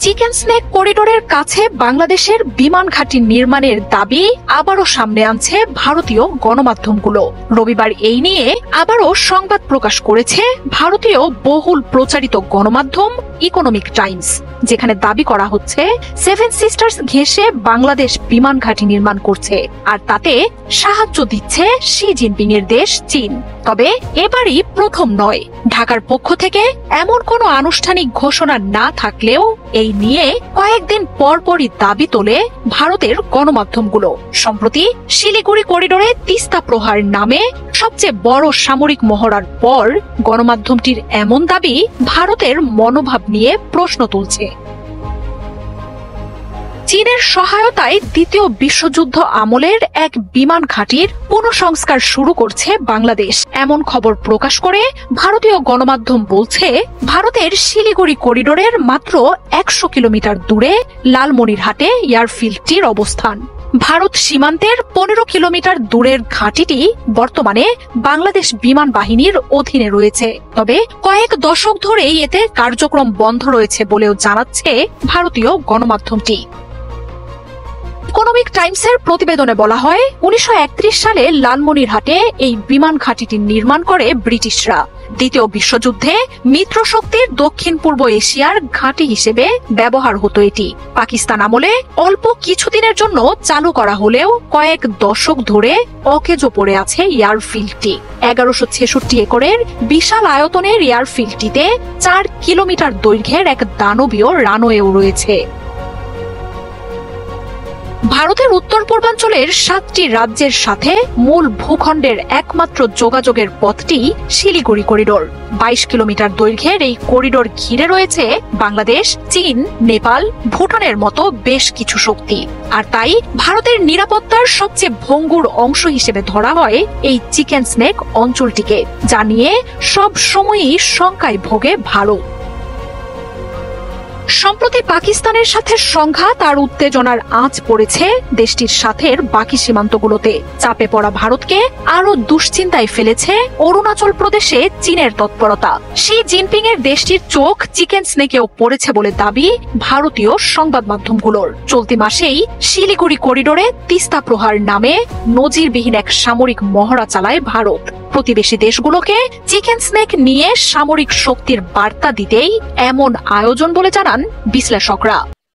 Chicken snake করিডোরের কাছে বাংলাদেশের বিমান ঘাঁটি নির্মাণের দাবি আবারও সামনে আনছে ভারতীয় গণমাধ্যমগুলো। রবিবার এই নিয়ে আবারও সংবাদ প্রকাশ করেছে ভারতীয় বহুল প্রচারিত গণমাধ্যম ইকোনমিক টাইমস, যেখানে দাবি করা হচ্ছে সেভেন সিস্টার্স ঘেঁষে বাংলাদেশ বিমান ঘাঁটি নির্মাণ করছে, আর তাতে সাহায্য দিচ্ছে শি জিনপিং এর দেশ চীন। তবে এবারই প্রথম নয়, ঢাকার পক্ষ থেকে এমন কোনো আনুষ্ঠানিক ঘোষণা না থাকলেও এই নিয়ে কয়েকদিন পরপরই দাবি তোলে ভারতের গণমাধ্যমগুলো। সম্প্রতি শিলিগুড়ি করিডোরে তিস্তা প্রহার নামে সবচেয়ে বড় সামরিক মহড়ার পর গণমাধ্যমটির এমন দাবি ভারতের মনোভাব নিয়ে প্রশ্ন তুলছে। চীনের সহায়তায় দ্বিতীয় বিশ্বযুদ্ধ আমলের এক বিমান ঘাঁটির পুনঃসংস্কার শুরু করছে বাংলাদেশ, এমন খবর প্রকাশ করে ভারতীয় গণমাধ্যম বলছে, ভারতের শিলিগুড়ি করিডোরের মাত্র 100 কিলোমিটার দূরে লালমনিরহাটে এয়ারফিল্ডটির অবস্থান। ভারত সীমান্তের 15 কিলোমিটার দূরের ঘাঁটিটি বর্তমানে বাংলাদেশ বিমান বাহিনীর অধীনে রয়েছে। তবে কয়েক দশক ধরেই এতে কার্যক্রম বন্ধ রয়েছে বলেও জানাচ্ছে ভারতীয় গণমাধ্যমটি। ইকোনমিক টাইমসের প্রতিবেদনে বলা হয়, 1931 সালে লালমনিরহাটে এই বিমান ঘাঁটিটি নির্মাণ করে ব্রিটিশরা। দ্বিতীয় বিশ্বযুদ্ধে মিত্রশক্তির দক্ষিণ পূর্ব এশিয়ার ঘাঁটি হিসেবে ব্যবহার হতো এটি। পাকিস্তান আমলে অল্প কিছুদিনের জন্য চালু করা হলেও কয়েক দশক ধরে অকেজো পড়ে আছে এয়ারফিল্ডটি। 1166 একরের বিশাল আয়তনের এয়ারফিল্ডটিতে 4 কিলোমিটার দৈর্ঘ্যের এক দানবীয় রানওয়েও রয়েছে। ভারতের উত্তর পূর্বাঞ্চলের 7টি রাজ্যের সাথে মূল ভূখণ্ডের একমাত্র যোগাযোগের পথটি শিলিগুড়ি করিডোর। 22 কিলোমিটার দৈর্ঘ্যের এই করিডোর ঘিরে রয়েছে বাংলাদেশ, চীন, নেপাল, ভুটানের মতো বেশ কিছু শক্তি। আর তাই ভারতের নিরাপত্তার সবচেয়ে ভঙ্গুর অংশ হিসেবে ধরা হয় এই চিকেন স্নেক অঞ্চলটিকে, যা নিয়ে সব সময়ই শঙ্কায় ভোগে ভারত। সম্প্রতি পাকিস্তানের সাথে সংঘাত আর উত্তেজনার আঁচ পড়েছে দেশটির সাথে বাকি সীমান্তগুলোতে। চাপে পড়া ভারতকে আরো দুশ্চিন্তায় ফেলেছে অরুণাচল প্রদেশে চীনের তৎপরতা। শি জিনপিং এর দেশটির চোখ চিকেন স্নেকেও পড়েছে বলে দাবি ভারতীয় সংবাদ মাধ্যমগুলোর। চলতি মাসেই শিলিগুড়ি করিডোরে তিস্তা প্রহার নামে নজিরবিহীন এক সামরিক মহড়া চালায় ভারত। প্রতিবেশী দেশগুলোকে চিকেন স্নেক নিয়ে সামরিক শক্তির বার্তা দিতেই এমন আয়োজন বলে জানান বিশ্লেষকরা।